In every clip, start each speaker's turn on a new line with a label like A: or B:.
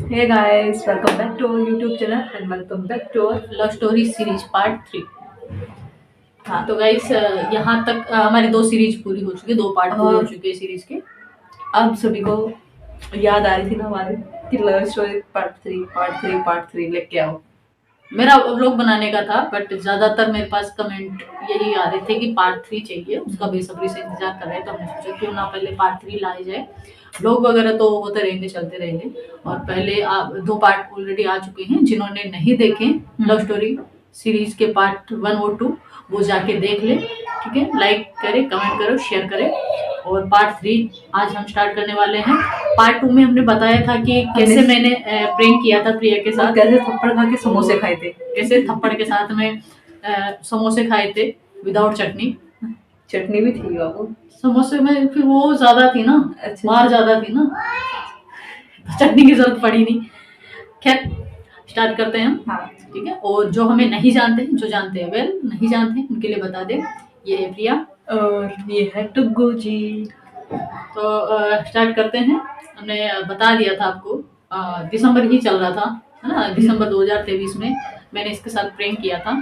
A: Hey guys, welcome back to our YouTube channel and welcome back to our
B: love story series part 3।
A: हाँ
B: तो guys यहाँ तक हमारी 2 series पूरी हो चुकी है, 2 पार्ट पूरे हो
A: और
B: चुके हैं सीरीज के।
A: आप सभी को याद आ रही थी ना हमारी कि लव स्टोरी पार्ट 3 लेके आओ।
B: मेरा व्लॉग बनाने का था बट ज़्यादातर मेरे पास कमेंट यही आ रहे थे कि पार्ट 3 चाहिए, उसका बेसब्री से इंतजार कर रहे हैं। तो हमने सोचा क्यों ना पहले पार्ट 3 लाए जाए। व्लॉग वगैरह तो होते रहेंगे, चलते रहेंगे। और पहले 2 पार्ट ऑलरेडी आ चुके हैं, जिन्होंने नहीं देखे लव स्टोरी सीरीज के पार्ट 1 और 2 वो जाके देख ले। ठीक है, लाइक करें, कमेंट करो, शेयर करें। और पार्ट 3 आज हम स्टार्ट करने वाले हैं। पार्ट 2 में हमने बताया था कि कैसे मैंने प्रैंक किया था प्रिया के साथ,
A: कैसे थप्पड़ खा के समोसे खाए थे,
B: कैसे थप्पड़ के साथ में समोसे खाए थे विदाउट चटनी।
A: चटनी भी थी बाबू
B: समोसे में फिर वो ज्यादा थी ना,
A: अच्छा
B: मार ज्यादा थी ना, चटनी की जरूरत पड़ी नहीं। खैर स्टार्ट करते हैं हम।
A: हाँ
B: ठीक है, और जो हमें नहीं जानते हैं, जो जानते हैं वेल, नहीं जानते हैं उनके लिए बता दें, ये है प्रिया
A: और ये है टुग्गू जी।
B: तो स्टार्ट करते हैं। हमने बता दिया था आपको, दिसंबर ही चल रहा था, है ना, दिसंबर 2023 में मैंने इसके साथ प्रैंक किया था।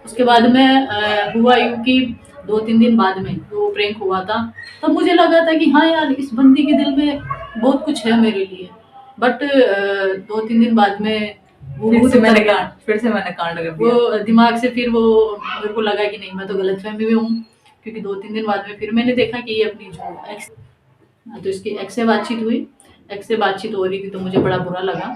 B: उसके बाद में हुआ यूं कि 2-3 दिन बाद में वो प्रैंक हुआ था, तब मुझे लगा था कि हाँ यार, इस बंदी के दिल में बहुत कुछ है मेरे लिए। बट 2-3 दिन बाद में वो
A: फिर
B: भूत
A: से
B: उतर
A: मैंने
B: गया।
A: कांड कर दिया।
B: वो दिमाग से फिर वो मेरे को लगा कि नहीं, मैं तो गलतफहमी में हूँ। क्योंकि 2-3 दिन बाद में फिर मैंने देखा कि ये अपनी जो एक्स, तो इसकी एक्स से बातचीत हुई, एक्स से बातचीत हो रही थी, तो मुझे बड़ा बुरा लगा।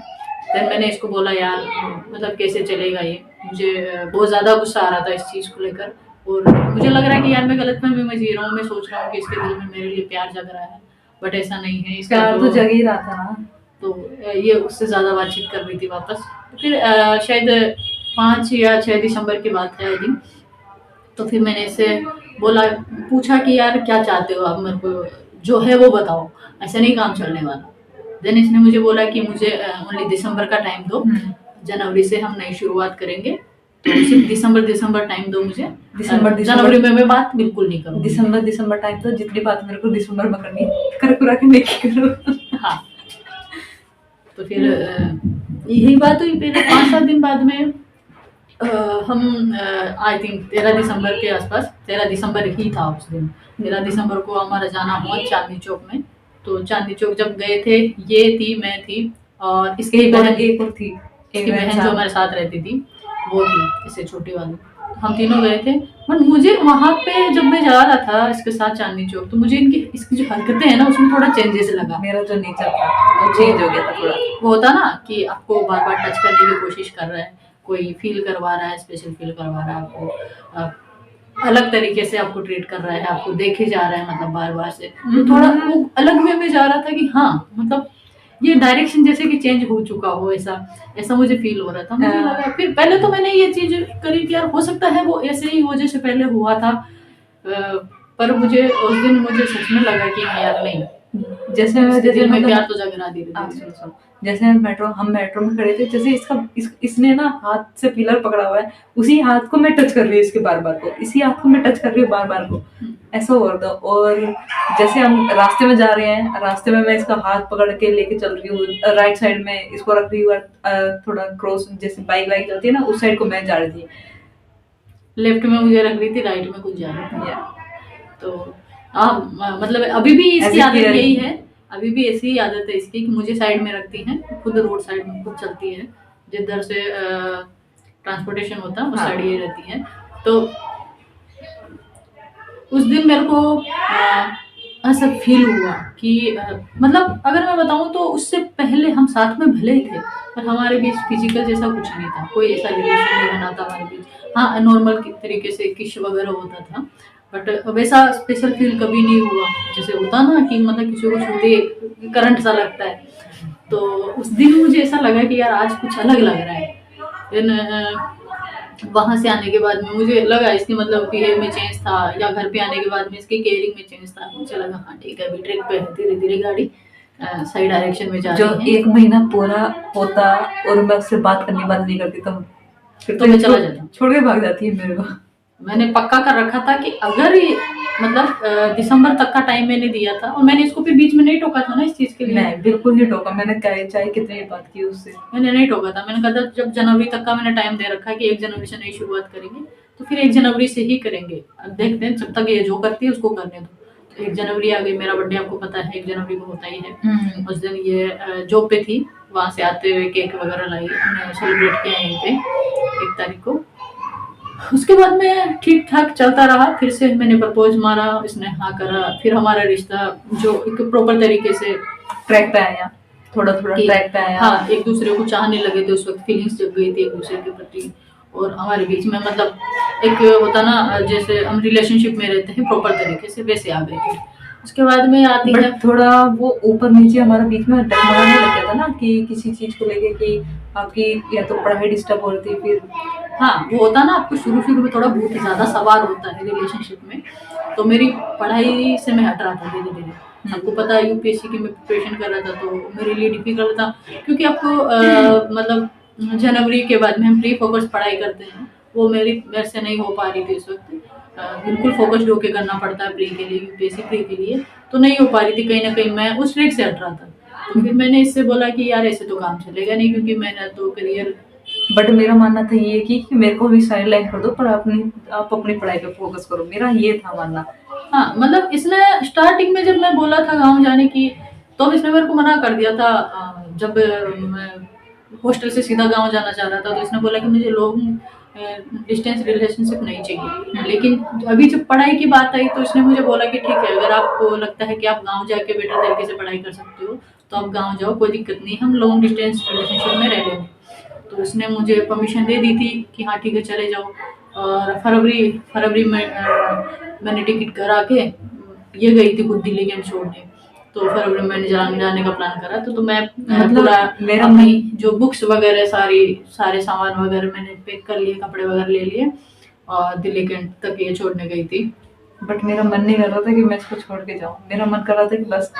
B: फिर मैंने इसको बोला यार, मतलब कैसे चलेगा ये। मुझे बहुत ज़्यादा गुस्सा आ रहा था इस चीज़ को लेकर, और मुझे लग रहा है कि यार मैं गलतफहमी में जी रहा हूँ। मैं सोच रहा हूँ कि इसके दिल में मेरे लिए प्यार जग रहा है, बट ऐसा नहीं है। इसका
A: प्यार तो जग ही रहा था ना।
B: तो ये उससे ज़्यादा बातचीत कर रही थी वापस। तो फिर शायद 5 या 6 दिसंबर की बात है आई थिंक। तो फिर मैंने इससे बोला, पूछा कि यार क्या चाहते हो आप, मेरे को जो है वो बताओ, ऐसे नहीं काम चलने वाला। देन इसने मुझे बोला कि मुझे ओनली दिसंबर का टाइम दो, जनवरी से हम नई शुरुआत करेंगे, तो सिर्फ दिसंबर टाइम दो मुझे। जनवरी में मैं बात बिल्कुल नहीं करूँगी।
A: दिसंबर टाइम तो जितनी बात मेरे को दिसंबर में करनी कर कुरा के नहीं करो।
B: हाँ, तो फिर यही बात हुई। फिर 5-7 दिन बाद में हम आई थिंक 13 दिसंबर के आसपास, 13 दिसंबर ही था उस दिन, 13 दिसंबर को हमारा जाना हुआ चांदनी चौक में। तो चांदनी चौक जब गए थे, ये थी, मैं थी, और इसकी बहन,
A: एक और थी,
B: इसकी बहन जो हमारे साथ रहती थी वो थी, इससे छोटी वाली। हम तीनों गए थे। बट मुझे वहाँ पे जब मैं जा रहा था इसके साथ चांदनी चौक, तो मुझे इसकी जो हरकतें हैं ना, उसमें थोड़ा चेंजेस लगा।
A: मेरा जो नेचर था वो चेंज हो गया था थोड़ा।
B: वो होता ना कि आपको बार बार टच करने की कोशिश कर रहा है, कोई फील करवा रहा है, स्पेशल फील करवा रहा है आपको, अलग तरीके से आपको ट्रीट कर रहा है, आपको देखे जा रहा है, मतलब बार बार से। तो थोड़ा वो अलग वे में जा रहा था कि हाँ, मतलब ये डायरेक्शन जैसे कि चेंज हो चुका हो, ऐसा ऐसा मुझे फील हो रहा था। मुझे लगा, फिर पहले तो मैंने ये चीज करी कि यार हो सकता है वो ऐसे ही हो जैसे पहले हुआ था। पर मुझे उस दिन मुझे सच में लगा कि यार नहीं, जैसे मैं प्यार तो जग रहा धीरे।
A: जैसे हम मेट्रो में खड़े थे, जैसे इसने ना हाथ से पिलर पकड़ा हुआ है, उसी हाथ को मैं टच कर रही हूँ, इसके बार बार को, इसी हाथ को मैं टच कर रही हूँ बार बार को, ऐसा हो रहा था। और जैसे हम रास्ते में जा रहे हैं, रास्ते में मैं इसका हाथ पकड़ के लेके चल रही हूँ, राइट साइड में इसको रख रही हूँ, थोड़ा क्रॉस जैसे बाइक वाइक चलती है ना, उस साइड को मैं जा रही थी।
B: लेफ्ट में मुझे रख रही थी, राइट में कुछ जा रही थी। तो मतलब अभी भी इसकी आदत यही है, अभी भी ऐसी ही आदत है इसकी कि मुझे साइड में रखती है, खुद रोड साइड में खुद चलती है, जिधर से ट्रांसपोर्टेशन होता है उस साइड ये रहती है। तो उस दिन मेरे को ऐसा फील हुआ कि मतलब अगर मैं बताऊं तो उससे पहले हम साथ में भले ही थे, पर हमारे बीच फिजिकल जैसा कुछ नहीं था, कोई ऐसा रिलेशन नहीं बना था हमारे बीच। हाँ, नॉर्मल तरीके से किश वगैरह होता था, बट वैसा स्पेशल फील कभी नहीं हुआ। जैसे होता ना कि मतलब किसी को छूते करंट सा लगता है, तो उस दिन मुझे ऐसा लगा कि यार आज कुछ अलग लग रहा है। देन वहाँ से आने के बाद में मुझे लगा इसकी मतलब बिहेव में चेंज था, या घर पे आने के बाद में इसकी केयरिंग में चेंज था। मुझे लगा हाँ ठीक है, अभी ट्रिप पे है, धीरे धीरे गाड़ी सही डायरेक्शन में जा रही है।
A: जो 1 महीना पूरा होता और मैं उससे बात करनी बंद नहीं करती, तो फिर
B: तो मैं चला जाता,
A: छोड़ के भाग जाती है मेरे को।
B: मैंने पक्का कर रखा था कि अगर ये मतलब दिसंबर तक का टाइम मैंने दिया था, और मैंने इसको फिर बीच में नहीं टोका था ना इस चीज के लिए।
A: नहीं, बिल्कुल नहीं टोका मैंने, चाहे कितनी बात की उससे।
B: मैंने नहीं टोका था, मैंने कहा था जब जनवरी तक का मैंने टाइम दे रखा है कि 1 जनवरी से नई शुरुआत करेंगे, तो फिर 1 जनवरी से ही करेंगे। अब देखते हैं, जब तक ये जो करती है उसको करने दो। तो 1 जनवरी आ गई, मेरा बर्थडे आपको पता है 1 जनवरी को होता ही है। उस दिन ये जॉब पे थी, वहाँ से आते हुए केक वगैरह लाई, हमने सेलिब्रेट किया यहीं पे 1 तारीख को। उसके बाद में ठीक ठाक चलता रहा, फिर से मैंने प्रपोज मारा, इसने हाँ करा, फिर हमारा रिश्ता जो एक प्रॉपर तरीके से
A: ट्रैक पे आया, थोड़ा थोड़ा
B: कि
A: ट्रैक पे आया।
B: हाँ, एक दूसरे को चाहने लगे थे, उस वक्त फीलिंग्स जग गई थी एक दूसरे के प्रति, और हमारे बीच में मतलब एक होता ना जैसे हम रिलेशनशिप में रहते हैं प्रॉपर तरीके से, वैसे आ गए थे। उसके बाद में आती है
A: बट थोड़ा वो ऊपर नीचे हमारे बीच में डगमगाने लग गया था ना, कि किसी चीज को लेके कि आपकी या तो पढ़ाई डिस्टर्ब हो रही थी, फिर
B: हाँ, वो होता ना आपको शुरू में थोड़ा बहुत ज़्यादा सवाल होता है रिलेशनशिप में। तो मेरी पढ़ाई से मैं हट रहा था धीरे-धीरे। आपको पता है यूपीएससी की मैं प्रिपरेशन कर रहा था, तो मेरे लिए डिफ़िकल्ट था, क्योंकि आपको मतलब जनवरी के बाद में हम प्री फोकस पढ़ाई करते हैं, वो मेरे से नहीं हो पा रही थी उस वक़्त। बिल्कुल फोकस्ड होके करना पड़ता है प्री के लिए, यूपीएससी प्री के लिए, तो नहीं हो पा रही थी, कहीं न कहीं मैं उस ट्रैक से हट रहा था। तो फिर मैंने इससे बोला कि यार ऐसे तो काम चलेगा नहीं, क्योंकि मैंने तो करियर
A: बट मेरा मानना था ये कि मेरे को भी साइड लाइन कर दो, पर आप अपनी पढ़ाई पे फोकस करो, मेरा ये था मानना।
B: हाँ, मतलब इसने स्टार्टिंग में जब मैं बोला था गाँव जाने की, तो इसने मेरे को मना कर दिया था। जब मैं हॉस्टल से सीधा गाँव जाना चाह रहा था, तो इसने बोला कि मुझे लॉन्ग डिस्टेंस रिलेशनशिप नहीं चाहिए। लेकिन अभी जब पढ़ाई की बात आई, तो इसने मुझे बोला कि ठीक है, अगर आपको लगता है कि आप गाँव जाके बेटर तरीके से पढ़ाई कर सकते हो, तो आप गाँव जाओ, कोई दिक्कत नहीं, हम लॉन्ग डिस्टेंस रिलेशनशिप में रह लेंगे। तो उसने मुझे परमिशन दे दी थी कि हाँ ठीक है चले जाओ। और फरवरी में मैंने टिकट करा के ये गई थी खुद दिल्ली कैंट छोड़ने। तो फरवरी में मैंने जाने का प्लान करा, तो मैं
A: मतलब
B: पूरा
A: मेरा
B: अपनी जो बुक्स वगैरह सारे सामान वगैरह मैंने पैक कर लिए, कपड़े वगैरह ले लिए, और दिल्ली कैंट तक ये छोड़ने गई थी।
A: बट मेरा मन नहीं कर रहा था कि मैं इसको छोड़ के जाऊँ, मेरा मन कर रहा था कि बस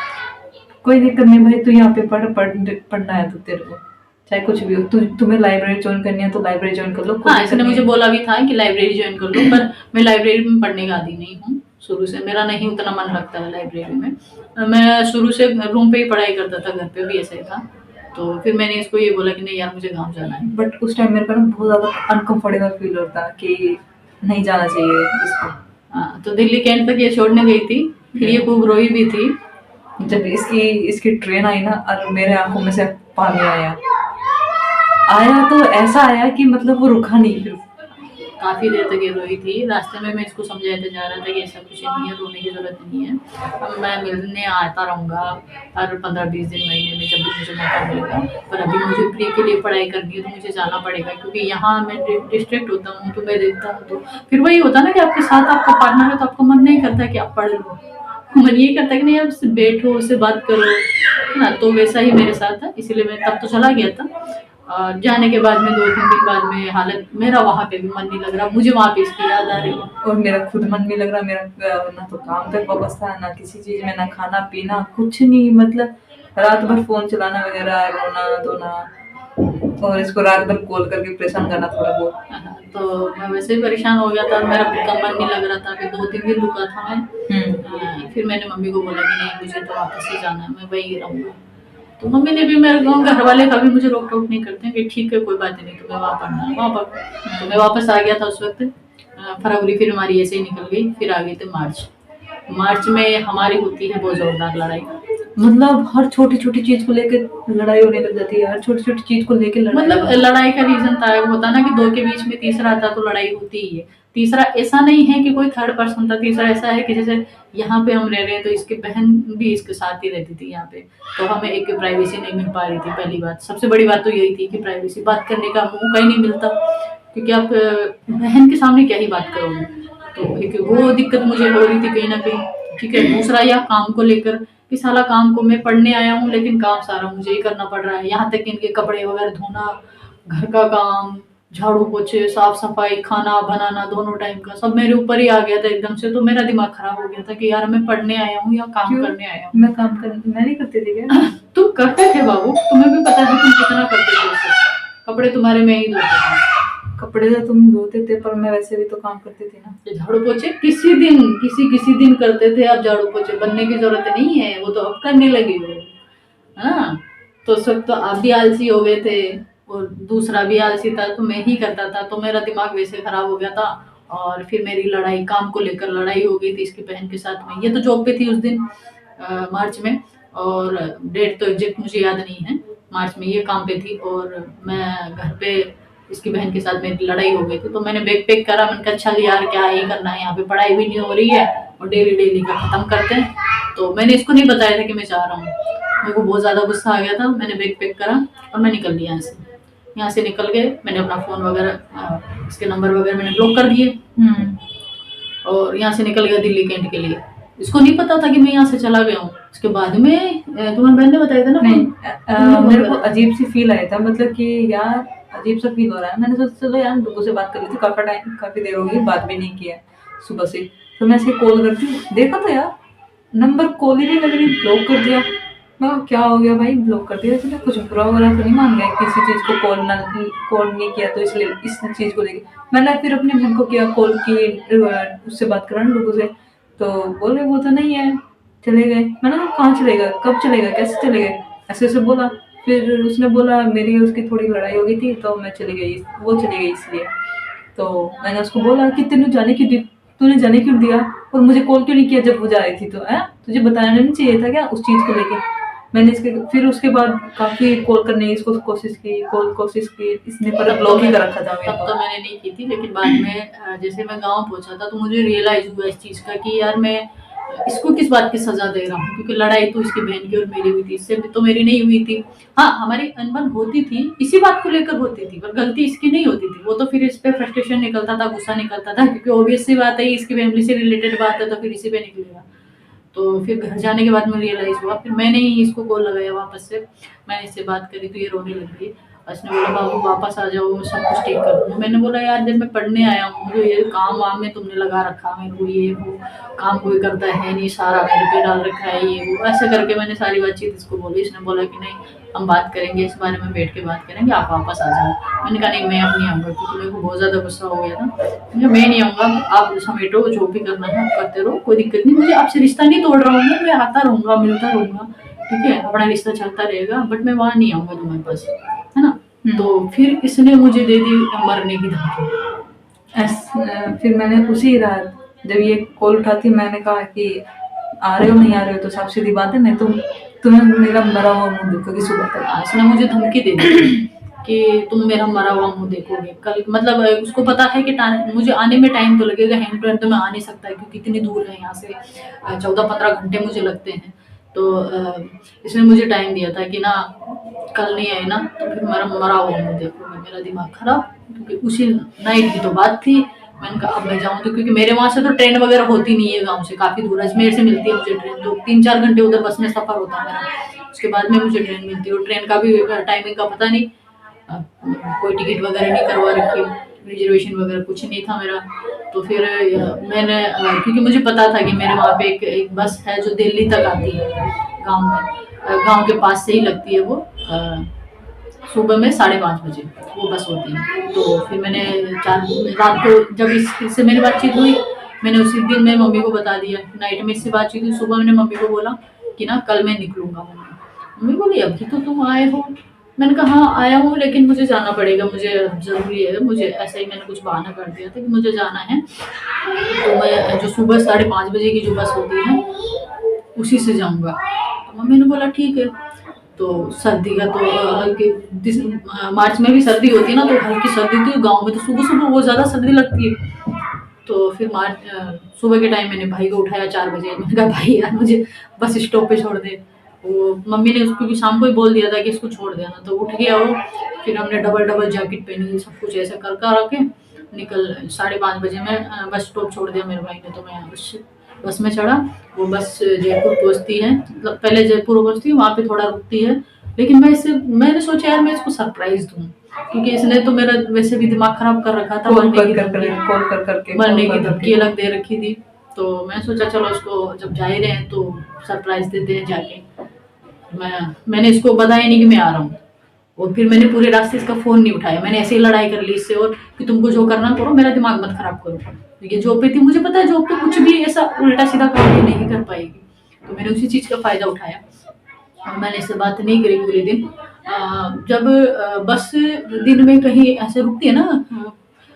A: कोई दिक्कत नहीं भाई, तू यहाँ पे पढ़ना है तो तेरे को चाहे कुछ भी हो, तुम्हें लाइब्रेरी ज्वाइन करनी है तो लाइब्रेरी ज्वाइन कर लो।
B: हाँ, इसने मुझे बोला भी था कि लाइब्रेरी ज्वाइन कर लो, पर मैं लाइब्रेरी में पढ़ने का आदी नहीं हूँ शुरू से, मेरा नहीं उतना मन लगता है लाइब्रेरी में। मैं शुरू से रूम पे ही पढ़ाई करता था, घर पे भी ऐसा ही था। तो फिर मैंने इसको ये बोला कि नहीं यार, मुझे गाँव जाना है।
A: बट उस टाइम मेरे को ना बहुत ज़्यादा अनकंफर्टेबल फील होता कि नहीं जाना चाहिए इसको।
B: हाँ, तो दिल्ली कैंट तक ये छोड़ने गई थी, फिर ये खूब रोई भी थी।
A: जब इसकी ट्रेन आई ना, और मेरे आंखों में से पानी आया तो ऐसा आया कि मतलब वो रुका नहीं फिर।
B: काफ़ी देर तक ये रोई थी। रास्ते में मैं इसको समझाते जा रहा था कि ऐसा कुछ नहीं है, रोने की ज़रूरत नहीं है, अब मैं मिलने आता रहूँगा हर 15-20 दिन, महीने में, जब भी मुझे मौका मिलेगा। पर अभी मुझे प्री के लिए पढ़ाई करनी है, तो मुझे जाना पड़ेगा, क्योंकि यहाँ मैं डिस्ट्रैक्ट होता हूँ, तो मैं देखता हूँ, तो फिर वही होता ना कि आपके साथ आपका पार्टनर है, तो आपका मन नहीं करता कि आप पढ़ लो, मन ये करता है कि नहीं आप उससे बैठो, उससे बात करो, है ना। तो वैसा ही मेरे साथ है, इसीलिए मैं तब तो चला गया था। और जाने के बाद में 2-3 दिन बाद में हालत, मेरा वहाँ पे भी मन नहीं लग रहा, मुझे वहाँ पे इसकी याद आ रही है।
A: और मेरा खुद मन नहीं लग रहा, मेरा ना तो काम पे फोकस था, ना किसी चीज में, ना खाना पीना, कुछ नहीं, मतलब रात भर फोन चलाना वगैरह, रोना धोना, और इसको रात भर कॉल करके परेशान करना थोड़ा बहुत।
B: तो मैं वैसे ही परेशान हो गया था, मेरा खुद का मन नहीं लग रहा था। फिर 2-3 दिन रुका था मैं। फिर मैंने मम्मी को बोला कि नहीं, मुझे तो वापस ही जाना है, मैं वहीं रहूँगा। तो मम्मी ने भी, मेरे घर वाले कभी मुझे रोक टोक नहीं करते हैं कि ठीक है कोई बात नहीं, तुम्हें वहाँ पढ़ना है वहाँ पढ़ो। तो मैं वापस आ गया था उस वक्त। फरवरी फिर हमारी ऐसे ही निकल गई, फिर आ गई थी मार्च में हमारी होती है बहुत जोरदार लड़ाई।
A: मतलब हर छोटी छोटी चीज को लेकर लड़ाई होने लग जाती है, हर छोटी छोटी चीज को लेकर लड़ाई।
B: मतलब लड़ाई का रीजन था, होता ना कि दो के बीच में तीसरा आता तो लड़ाई होती ही है। तीसरा ऐसा नहीं है कि कोई थर्ड पर्सन था, तीसरा ऐसा है कि जैसे यहाँ पे हम रह रहे हैं, तो इसकी बहन भी इसके साथ ही रहती थी यहाँ पे, तो हमें एक प्राइवेसी नहीं मिल पा रही थी। पहली बात, सबसे बड़ी बात तो यही थी कि प्राइवेसी, बात करने का मौका ही नहीं मिलता, क्योंकि आप बहन के सामने क्या ही बात करोगे। तो एक वो दिक्कत मुझे हो रही थी कहीं ना कहीं। ठीक है, दूसरा या काम को लेकर कि साला काम को, मैं पढ़ने आया हूँ लेकिन काम सारा मुझे ही करना पड़ रहा है, यहाँ तक कि इनके कपड़े वगैरह धोना, घर का काम, झाड़ू पोछे, साफ सफाई, खाना बनाना, दोनों टाइम का सब मेरे ऊपर ही आ गया था एकदम से। तो मेरा दिमाग खराब हो गया था कि यार मैं पढ़ने आया हूँ या काम करने आया हूँ।
A: मैं नहीं करती थी क्या?
B: तुम करते थे बाबू, तुम्हें भी पता है तुम कितना करते थे उससे, कपड़े तुम्हारे में ही धोते थे।
A: कपड़े तो तुम धोते थे, पर मैं वैसे भी तो काम करती थी ना।
B: ये झाड़ू पोछे किसी दिन किसी दिन करते थे, अब झाड़ू पोछे बनने की जरूरत नहीं है, वो तो अब करने लगे हो, है ना। तो सब तो आप भी आलसी हो गए थे और दूसरा भी आलसी था, तो मैं ही करता था, तो मेरा दिमाग वैसे खराब हो गया था। और फिर मेरी लड़ाई, काम को लेकर लड़ाई हो गई थी इसकी बहन के साथ में। ये तो जॉब पे थी उस दिन, मार्च में, और डेट तो एग्जैक्ट मुझे याद नहीं है। मार्च में ये काम पे थी और मैं घर पे इसकी बहन के साथ मेरी लड़ाई हो गई थी। तो मैंने बैग पैक करा, मैंने कहा अच्छा यार क्या ही करना है, यहाँ पे पढ़ाई भी नहीं हो रही है और डेली डेली का खत्म करते हैं। तो मैंने इसको नहीं बताया था कि मैं चाह रहा हूँ, मेरे को बहुत ज़्यादा गुस्सा आ गया था। मैंने बैग पैक करा और मैं निकल लिया यहाँ से निकल गए। मैंने अपना फ़ोन वगैरह, इसके नंबर वगैरह मैंने ब्लॉक कर दिए और यहाँ से निकल गया दिल्ली कैंट के लिए। इसको नहीं पता था कि मैं यहाँ से चला गया हूँ। उसके बाद में तुम्हारी बहन ने बताया था ना।
A: नहीं, मेरे को अजीब सी फील आया था, मतलब कि यार अजीब सा फील हो रहा है। मैंने सोचा चलो यार लोगों से बात कर ली थी, काफी देर हो गई, बात भी नहीं किया सुबह से। तो मैं ऐसे कॉल करती हूँ, देखा तो यार नंबर कॉल ही नहीं लग रही, ब्लॉक कर दिया। मैं कहा, क्या हो गया भाई, ब्लॉक कर दिया इसने, कुछ बुरा वगैरह तो नहीं मान गया, किसी चीज को कॉल नहीं किया तो इसलिए इस चीज को लेके। मैंने फिर अपनी बहन को किया, कॉल की, उससे बात करा ना लोगों से, तो बोले वो तो नहीं है, चले गए। मैंने कहा कहाँ चलेगा, कब चलेगा, कैसे चले गए, ऐसे ऐसे बोला। फिर उसने बोला मेरी उसकी थोड़ी लड़ाई हो गई थी तो मैं चली गई, वो चली गई इसलिए। तो मैंने उसको बोला कि तूने जाने क्यों दिया और मुझे कॉल क्यों नहीं किया जब वो जा रही थी, तो है तुझे बताना नहीं चाहिए था क्या उस चीज़ को लेके। मैंने इसके फिर उसके बाद काफ़ी कॉल करने की इसको कोशिश की, इसने पर ब्लॉक ही कर रखा था मेरे
B: तब
A: को।
B: तो मैंने नहीं की थी, लेकिन बाद में जैसे मैं गांव पहुंचा था तो मुझे रियलाइज हुआ इस चीज़ का कि यार मैं इसको किस बात की सजा दे रहा हूँ, क्योंकि लड़ाई तो इसकी बहन की और मेरी हुई थी, इससे तो मेरी नहीं हुई थी। हाँ, हमारी अनबन होती थी, इसी बात को लेकर होती थी, पर गलती इसकी नहीं होती थी। वो तो फिर इस पे फ्रस्ट्रेशन निकलता था, गुस्सा निकलता था, क्योंकि ऑब्वियस सी बात है इसकी फैमिली से रिलेटेड बात है तो फिर इसी पे निकलेगा। तो फिर घर जाने के बाद में रियलाइज़ हुआ, फिर मैंने ही इसको कॉल लगाया वापस से। मैंने इससे बात करी तो ये रोने लग गई। उसने बोला बाबू वापस आ जाओ, मैं सब कुछ ठीक कर दूँगा। मैंने बोला यार जब मैं पढ़ने आया हूँ, मुझे ये काम वाम में तुमने लगा रखा, मेरे को ये वो काम कोई करता है नहीं, सारा मेरे पे डाल रखा है ये वो, ऐसे करके मैंने सारी बातचीत इसको बोली। इसने बोला कि नहीं हम बात करेंगे, इस बारे में बैठ के बात करेंगे, आप वापस आ जाओ। मैंने कहा नहीं मैं अब नहीं आऊँगा, क्योंकि मेरे को बहुत ज़्यादा गुस्सा हो गया था। मैंने कहा मैं नहीं आऊँगा, आप समेटो, जो भी करना है आप करते रहो, कोई दिक्कत नहीं, मुझे आपसे रिश्ता नहीं तोड़ रहा हूँ, मैं आता रहूँगा, मिलता रहूँगा, ठीक है, अपना रिश्ता चलता रहेगा, बट मैं वहाँ नहीं आऊँगा तुम्हारे पास, है ना। तो फिर इसने मुझे दे दी मरने की धमकी।
A: फिर मैंने उसी रात जब ये कॉल उठाती, मैंने कहा कि आ रहे हो नहीं आ रहे हो तो साफ सीधी बात है, नहीं तुम्हें मेरा मरा हुआ मुंह देखोगी सुबह तक।
B: इसने मुझे धमकी दे दी कि तुम मेरा मरा हुआ मुंह देखोगे कल। मतलब उसको पता है कि मुझे आने में टाइम तो लगेगा, हैंड टू हैंड तो मैं आ नहीं सकता है, क्योंकि इतनी दूर है यहाँ से, 14-15 घंटे मुझे लगते हैं। तो इसने मुझे टाइम दिया था कि ना कल नहीं आए ना तो फिर मेरा मरा हुआ मुंह देखोगे। मेरा दिमाग खराब, क्योंकि उसी नाइट की तो बात थी। मैंने कहा अब मैं जाऊँ तो, क्योंकि मेरे वहाँ से तो ट्रेन वगैरह होती नहीं है, गाँव से काफ़ी दूर, अजमेर से मिलती है मुझे ट्रेन, तो 3-4 घंटे उधर बस में सफ़र होता है मेरा। उसके बाद में मुझे ट्रेन मिलती है, और ट्रेन का भी टाइमिंग का पता नहीं, कोई टिकट वगैरह नहीं करवा रखी, रिजर्वेशन वगैरह कुछ नहीं था मेरा। तो फिर मैंने क्योंकि मुझे पता था कि मेरे वहाँ पे एक बस है जो दिल्ली तक आती है गाँव में, गाँव के पास से ही लगती है वो, सुबह में 5:30 बजे वो बस होती है। तो फिर मैंने रात को जब इससे मेरी बातचीत हुई, मैंने उसी दिन मेरी मम्मी को बता दिया, नाइट में इससे बातचीत हुई, सुबह मैंने मम्मी को बोला कि ना कल मैं निकलूँगा। मम्मी बोली अभी तो तुम आए हो। मैंने कहा हाँ आया हूँ, लेकिन मुझे जाना पड़ेगा, मुझे ज़रूरी है, मुझे ऐसे ही मैंने कुछ बहाना कर दिया था कि मुझे जाना है। तो मैं जो सुबह 5:30 बजे की जो बस होती है उसी से जाऊँगा। तो मम्मी ने बोला ठीक है। तो सर्दी का तो हल्की मार्च में भी सर्दी होती है ना, तो हल्की सर्दी थी गाँव में, तो सुबह सुबह बहुत ज़्यादा सर्दी लगती है। तो फिर सुबह के टाइम मैंने भाई को उठाया 4 बजे। मैंने कहा भाई यार मुझे बस स्टॉप पे छोड़ दे। वो मम्मी ने उसको भी शाम को ही बोल दिया था कि इसको छोड़ देना, तो उठ गया वो। फिर हमने डबल जैकेट पहनी, सब कुछ ऐसे कर के निकल 5:30 बजे में बस स्टॉप छोड़ दिया मेरे भाई ने। तो मैं बस में चढ़ा। वो बस जयपुर पहुँचती है, मतलब पहले जयपुर पहुँचती है, वहाँ पे थोड़ा रुकती है। लेकिन मैंने सोचा यार मैं इसको सरप्राइज दूँ, क्योंकि इसने तो मेरा वैसे भी दिमाग खराब कर रखा था, मरने की धमकी अलग दे रखी थी। तो मैं सोचा चलो इसको जब जा ही रहे हैं तो सरप्राइज देते हैं जाके। मैंने इसको बताया नहीं कि मैं आ रहा हूँ। और फिर मैंने पूरे रास्ते इसका फ़ोन नहीं उठाया, मैंने ऐसे ही लड़ाई कर ली इससे, और कि तुमको जो करना करो, मेरा दिमाग मत खराब करो। तो ये जॉब पे थी, मुझे पता है जॉब पे कुछ भी ऐसा उल्टा सीधा काम ये नहीं कर पाएगी, तो मैंने उसी चीज़ का फ़ायदा उठाया और मैंने इससे बात नहीं करी पूरे दिन। जब बस दिन में कहीं ऐसे रुकती है ना,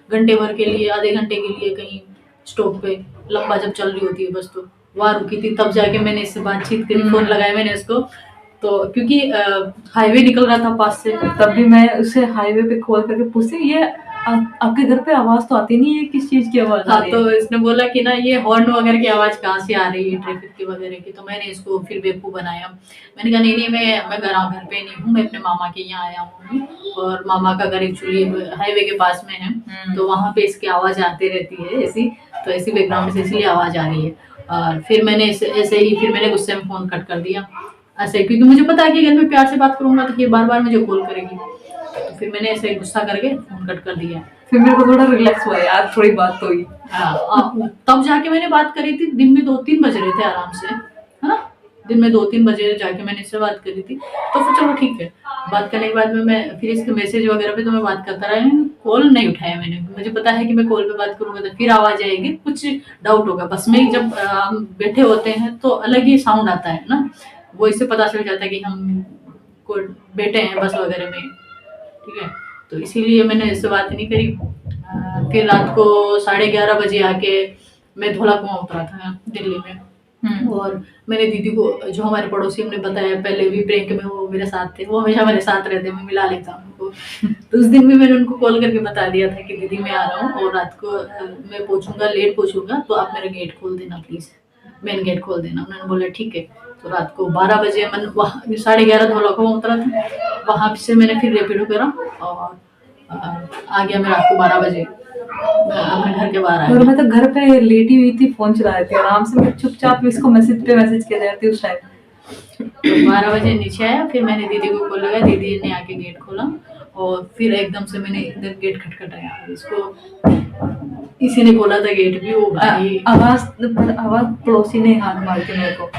B: घंटे भर के लिए, आधे घंटे के लिए कहीं स्टॉप पे, लंबा जब चल रही होती है बस, तो वहाँ रुकी थी, तब जाके मैंने इससे बातचीत करी, फ़ोन लगाया मैंने इसको। तो क्योंकि हाईवे निकल रहा था पास से,
A: तब भी मैं उसे हाईवे पे खोल करके पूछती, ये आपके घर पे आवाज तो आती नहीं है, किस चीज की आवाज आ
B: हाँ,
A: रही
B: तो
A: है?
B: इसने बोला कि ना ये हॉर्न वगैरह की आवाज़ कहाँ से आ रही है, ट्रैफिक की वगैरह की। तो मैंने इसको फिर बेवकूफ़ बनाया। मैंने कहा नहीं नहीं, मैं घर पे नहीं हूँ, मैं अपने मामा के यहाँ आया हूँ, और मामा का घर एक्चुअली हाईवे के पास में है, तो वहाँ पे इसकी आवाज़ आती रहती है ऐसी, तो ऐसी बैकग्राउंड से इसलिए आवाज़ आ रही है। और फिर मैंने ऐसे ही फिर मैंने गुस्से में फ़ोन कट कर दिया ऐसे, क्योंकि मुझे पता है कि अगर मैं प्यार से बात करूँगा तो ये बार बार मुझे कॉल करेगी, तो फिर मैंने ऐसे गुस्सा करके फ़ोन कट कर दिया।
A: फिर मेरे को थोड़ा रिलैक्स हुआ यार, थोड़ी बात तो हुई।
B: तब जाके मैंने बात करी थी, दिन में 2-3 बज रहे थे आराम से, है ना? दिन में 2-3 बजे जाके मैंने इससे बात करी थी, तो फिर चलो ठीक है। बात करने के बाद में मैं फिर इसके मैसेज वगैरह पे तो मैं बात करता रहा, कॉल नहीं उठाया मैंने। मुझे पता है कि मैं कॉल पे बात करूँगा तो फिर आवाज़ आएगी, कुछ डाउट होगा। बस में जब हम बैठे होते हैं तो अलग ही साउंड आता है ना, वो इससे पता चल जाता है कि हम को बैठे हैं बस वगैरह में, ठीक है? तो इसीलिए मैंने इससे बात नहीं करी। फिर रात को 11:30 बजे आके मैं धौला कुआं उतरा था दिल्ली में, और मैंने दीदी को, जो हमारे पड़ोसी हमने बताया पहले भी ब्रेक में, वो मेरे साथ थे, वो हमेशा मेरे साथ रहते, मैं मिला लेता हूँ उनको। तो उस दिन भी मैंने उनको कॉल करके बता दिया था कि दीदी मैं आ रहा हूँ, और रात को मैं पहुँचूंगा, लेट पहुँचूंगा, तो आप मेरा गेट खोल देना प्लीज़, मेन गेट खोल देना। उन्होंने बोला ठीक है। तो रात को 12 बजे मैं वहाँ 11:30 धौला कुआं उतरा था, वहाँ से मैंने फिर रैपिडो करा और आ गया मैं रात को 12 बजे अपने घर के बाहर आ
A: और
B: गया।
A: मैं तो घर पे लेटी हुई थी, फोन चला रही थी आराम से, मैं चुपचाप इसको मैसेज पे मैसेज किया जाती उस टाइम।
B: तो 12 बजे नीचे आया, फिर मैंने दीदी को कॉल लगाया, दीदी ने आके गेट खोला, और फिर एकदम से मैंने इधर गेट खटखटाया, इसको इसी ने खोला था गेट भी, वो भाई
A: आवाज पड़ोसी ने हाथ मार के मेरे को।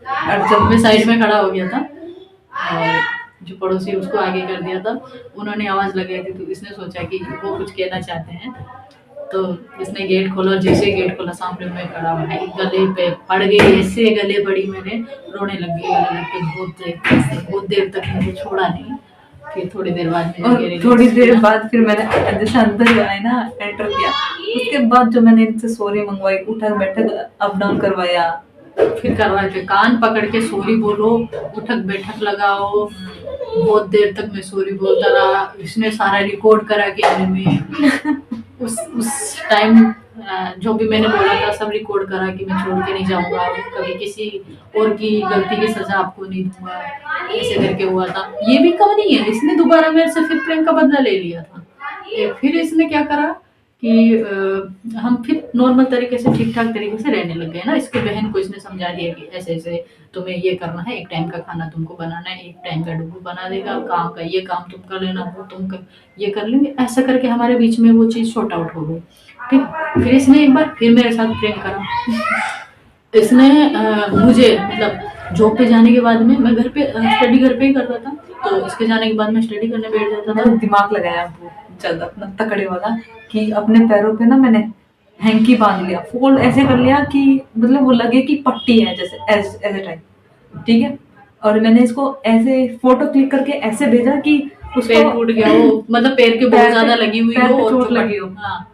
B: और जब मैं साइड में खड़ा हो गया था और जो पड़ोसी उसको आगे कर दिया था, उन्होंने आवाज लगाई थी, तो इसने सोचा कि वो कुछ कहना चाहते हैं, तो इसने गेट खोला, और जैसे गेट खोला सामने मैं खड़ा, भाई गले पे पड़ गई, ऐसे गले पड़ी, मैंने रोने लग गई, गले लग के बहुत देर तक मुझे छोड़ा नहीं। फिर थोड़ी देर बाद
A: और थोड़ी देर बाद फिर मैंने जैसे अंदर आए ना, एंटर किया, उसके बाद जो मैंने इनसे सॉरी मंगवाई, उठक बैठक अप डाउन करवाया,
B: फिर करवाए थे, कान पकड़ के सॉरी बोलो, उठक बैठक लगाओ, बहुत देर तक मैं सॉरी बोलता रहा। इसने सारा रिकॉर्ड करा के में उस टाइम जो भी मैंने बोला था सब रिकॉर्ड करा कि मैं छोड़ के नहीं जाऊंगा, कभी किसी और की गलती की सजा आपको नहीं दूंगा, ऐसे करके हुआ था। ये भी कम नहीं है, इसने दोबारा मेरे से फिर प्रेम का बदला ले लिया था। फिर इसने क्या करा कि हम फिर नॉर्मल तरीके से ठीक ठाक तरीके से रहने लग गए ना। इसके बहन को इसने समझा दिया कि ऐसे ऐसे तुम्हें ये करना है, एक टाइम का खाना तुमको बनाना है, एक टाइम का डुबू बना देगा, काम का ये काम तुम कर लेना, वो तुम ये कर लेंगे, ऐसा करके हमारे बीच में वो चीज़ शॉर्ट आउट हो गई। ठीक, फिर इसने एक बार फिर मेरे साथ प्रेम करा। इसने मुझे मतलब जॉब पे जाने के बाद में, मैं घर पे स्टडी घर पे ही करता था, तो इसके जाने के बाद मैं स्टडी करने बैठ जाता था।
A: मैंने दिमाग लगाया ज्यादा अपना तकड़े वाला, कि अपने पैरों पे ना मैंने हैंकी बांध लिया, फोल्ड ऐसे कर लिया कि मतलब वो लगे कि पट्टी है, जैसे ऐसे टाइप, ठीक है। और मैंने इसको ऐसे फोटो क्लिक करके ऐसे भेजा कि उसको
B: पैर टूट गया हो, मतलब पैर के बहुत ज्यादा लगी हुई
A: पैर
B: हो,
A: पे
B: और
A: चोट लगी हो।
B: हाँ,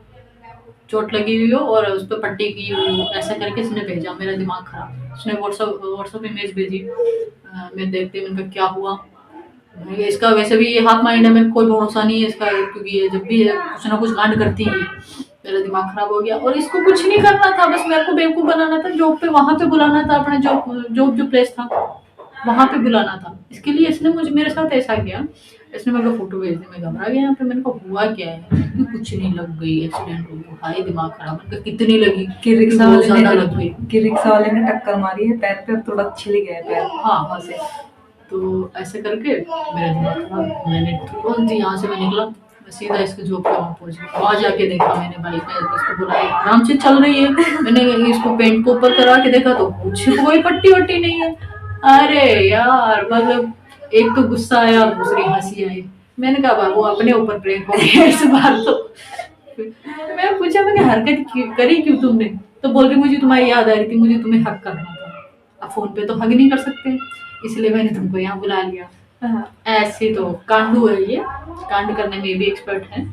B: चोट लगी हुई हो और उस पर पट्टी की हुई हो, ऐसा करके इसने भेजा। मेरा दिमाग खराब, उसने व्हाट्सएप इमेज भेजी, मैं देखते मैंने कहा क्या हुआ। इसका वैसे भी ये हाफ माइंड है, मेरे कोई भरोसा नहीं है इसका, क्योंकि ये जब भी कुछ ना कुछ कांड करती है। मेरा दिमाग खराब हो गया, और इसको कुछ नहीं करना था, बस मेरे को बेवकूफ बनाना था, जॉब पे वहां पे बुलाना था, अपना जॉब जो प्लेस था वहां पे बुलाना था। इसके लिए इसने मुझे मेरे साथ ऐसा किया। इसने मेरे को फोटो भेज दी, मैं घबरा गया यहाँ पे, मैंने कहा हुआ क्या है, कुछ नहीं, लग गई, एक्सीडेंट हो गया, हाय दिमाग खराब। मैंने कहा कितनी लगी
A: कि रिक्शा
B: बहुत
A: वाले
B: ज्यादा
A: ने
B: लग गई,
A: कि रिक्शा वाले ने टक्कर मारी है पैर पे, अब थोड़ा छिल गया है पैर।
B: हाँ वहाँ से। तो ऐसे करके मेरा दिमाग खराब, मैंने तुरंत यहाँ से मैं निकला, मैं सीधा इसके जॉब पे वहाँ पहुँच गया। वहाँ जाके देखा मैंने, भाई मैं इसको बुलाया, आराम से चल रही है, मैंने इसको पेंट को ऊपर करा के देखा तो कुछ कोई पट्टी वट्टी नहीं है। अरे यार, मतलब एक तो गुस्सा आया और दूसरी हंसी आई। मैंने कहा बाबू अपने ऊपर ब्रेक हो गया इस बार तो। मैंने पूछा मैंने हरकत करी क्यों तुमने? तो बोल रही मुझे तुम्हारी याद आ रही थी, मुझे तुम्हें हक करना था। अब फोन पे तो हग नहीं कर सकते, इसलिए मैंने तुमको यहाँ बुला लिया।
A: हाँ।
B: ऐसे तो कांडू है ये, कांड करने में भी एक्सपर्ट है।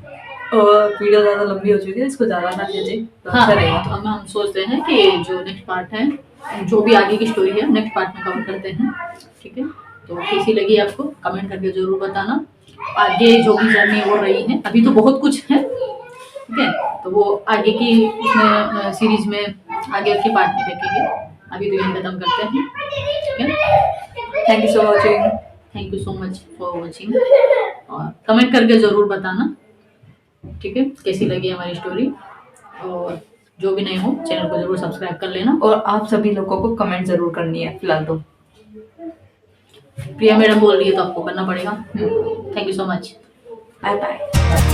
A: और वीडियो ज़्यादा लंबी हो चुकी है, इसको ज़्यादा ना खींचे तो
B: हाँ,
A: अच्छा रहेगा।
B: तो हम सोचते हैं कि जो नेक्स्ट पार्ट है, जो भी आगे की स्टोरी है नेक्स्ट पार्ट में कवर करते हैं, ठीक है? तो कैसी लगी आपको कमेंट करके ज़रूर बताना। आगे जो भी जर्नी हो रही है, अभी तो बहुत कुछ है, ठीक है? तो वो आगे की उसमें सीरीज में आगे के पार्ट में देखेंगे। अभी तो यहीं खत्म करते हैं, ठीक है?
A: Thank you so watching.
B: Thank you so much for watching, और कमेंट करके ज़रूर बताना, ठीक है, कैसी लगी हमारी स्टोरी। और जो भी नए हो चैनल को जरूर सब्सक्राइब कर लेना।
A: और आप सभी लोगों को कमेंट ज़रूर करनी है फिलहाल तो।
B: प्रिया मैडम बोल रही है तो आपको करना पड़ेगा। Thank you so much.
A: Bye bye.